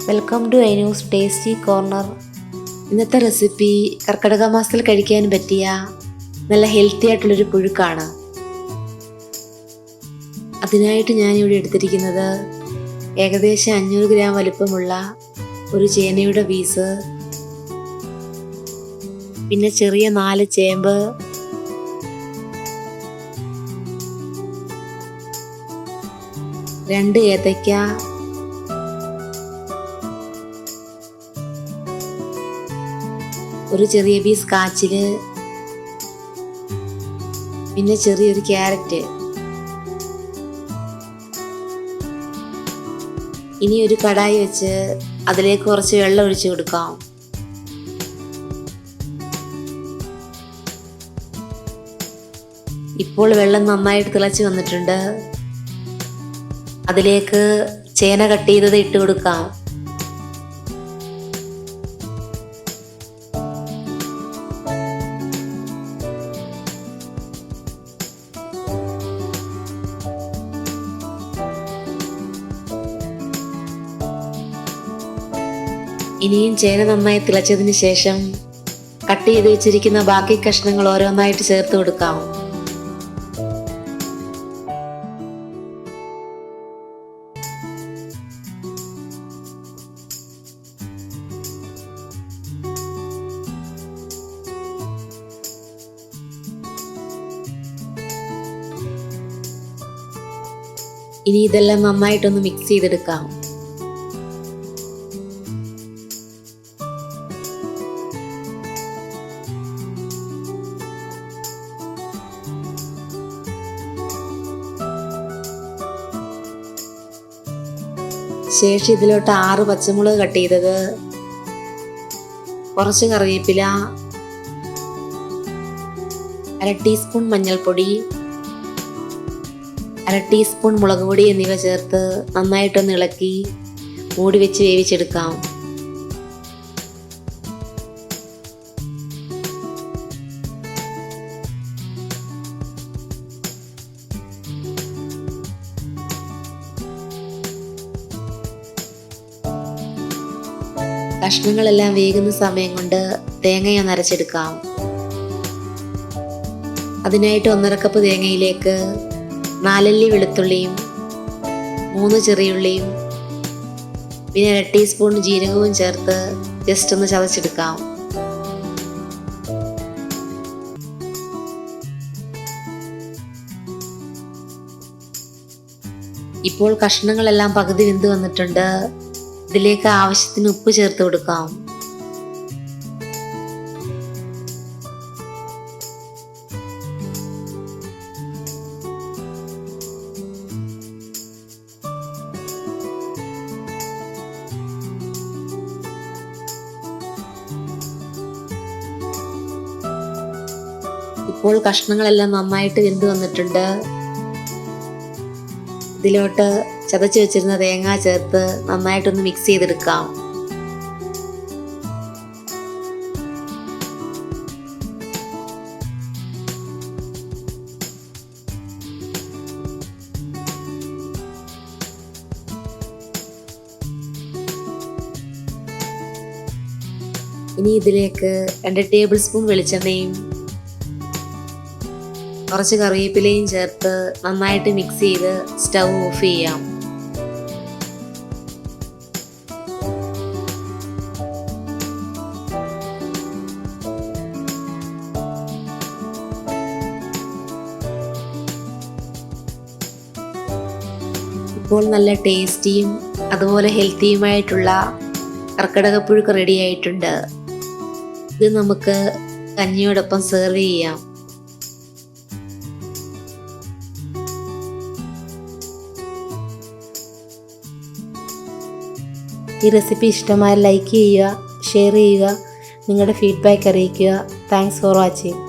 Welcome to Ainu's tasty corner. ഇന്നത്തെ recipe കർക്കിടക മാസത്തിൽ കഴിക്കാൻ പറ്റിയ നല്ല ഹെൽത്തി ആയിട്ടുള്ളൊരു പുഴുക്കാണ്. അതിനായിട്ട് ഞാനിവിടെ എടുത്തിരിക്കുന്നത് ഏകദേശം 500 ഗ്രാം വലിപ്പമുള്ള ഒരു ചേനയുടെ പീസ്, പിന്നെ ചെറിയ 4 ചേമ്പ്, രണ്ട് ഏത്തയ്ക്ക, ഒരു ചെറിയ പീസ് കാച്ചില്, പിന്നെ ചെറിയൊരു ക്യാരറ്റ്. ഇനി ഒരു കടായി വെച്ച് അതിലേക്ക് കുറച്ച് വെള്ളം ഒഴിച്ചു കൊടുക്കാം. ഇപ്പോൾ വെള്ളം നന്നായിട്ട് തിളച്ച് വന്നിട്ടുണ്ട്. അതിലേക്ക് ചേന കട്ട് ചെയ്തത് ഇട്ട് കൊടുക്കാം. ഇനിയും ചേന നന്നായി തിളച്ചതിന് ശേഷം കട്ട് ചെയ്ത് വെച്ചിരിക്കുന്ന ബാക്കി കഷ്ണങ്ങൾ ഓരോന്നായിട്ട് ചേർത്ത് കൊടുക്കാം. ഇനി ഇതെല്ലാം നന്നായിട്ടൊന്ന് മിക്സ് ചെയ്തെടുക്കാം. ശേഷം ഇതിലോട്ട് 6 പച്ചമുളക് കട്ട് ചെയ്തത്, കുറച്ച് കറിവേപ്പില, 1/2 ടീസ്പൂൺ മഞ്ഞൾപ്പൊടി, 1/2 ടീസ്പൂൺ മുളക് പൊടി എന്നിവ ചേർത്ത് നന്നായിട്ടൊന്ന് ഇളക്കി മൂടി വെച്ച് വേവിച്ചെടുക്കാം. കഷ്ണങ്ങളെല്ലാം വേകുന്ന സമയം കൊണ്ട് തേങ്ങ അരച്ചെടുക്കാം. അതിനായിട്ട് 1/2 കപ്പ് തേങ്ങയിലേക്ക് 4 അല്ലി വെളുത്തുള്ളിയും 3 ചെറിയുള്ളിയും പിന്നെ 1/2 ടീസ്പൂൺ ജീരകവും ചേർത്ത് ജസ്റ്റ് ഒന്ന് ചതച്ചെടുക്കാം. ഇപ്പോൾ കഷ്ണങ്ങളെല്ലാം പകുതി വെന്ത് വന്നിട്ടുണ്ട്. ഇതിലേക്ക് ആവശ്യത്തിന് ഉപ്പ് ചേർത്ത് കൊടുക്കാം. ഇപ്പോൾ കഷ്ണങ്ങളെല്ലാം നന്നായിട്ട് വെന്ത് വന്നിട്ടുണ്ട്. ഇതിലോട്ട് ചതച്ച് വെച്ചിരുന്ന തേങ്ങ ചേർത്ത് നന്നായിട്ടൊന്ന് മിക്സ് ചെയ്തെടുക്കാം. ഇനി ഇതിലേക്ക് 2 ടേബിൾ സ്പൂൺ വെളിച്ചെണ്ണയും കുറച്ച് കറിവേപ്പിലയും ചേർത്ത് നന്നായിട്ട് മിക്സ് ചെയ്ത് സ്റ്റൗ ഓഫ് ചെയ്യാം. ഇപ്പോൾ നല്ല ടേസ്റ്റിയും അതുപോലെ ഹെൽത്തിയുമായിട്ടുള്ള കർക്കിടകപ്പുഴുക്ക് റെഡി ആയിട്ടുണ്ട്. ഇത് നമുക്ക് കഞ്ഞിയോടൊപ്പം സെർവ് ചെയ്യാം. ഈ റെസിപ്പി ഇഷ്ടമായ ലൈക്ക് ചെയ്യുക, ഷെയർ ചെയ്യുക, നിങ്ങളുടെ ഫീഡ്ബാക്ക് അറിയിക്കുക. Thanks for watching.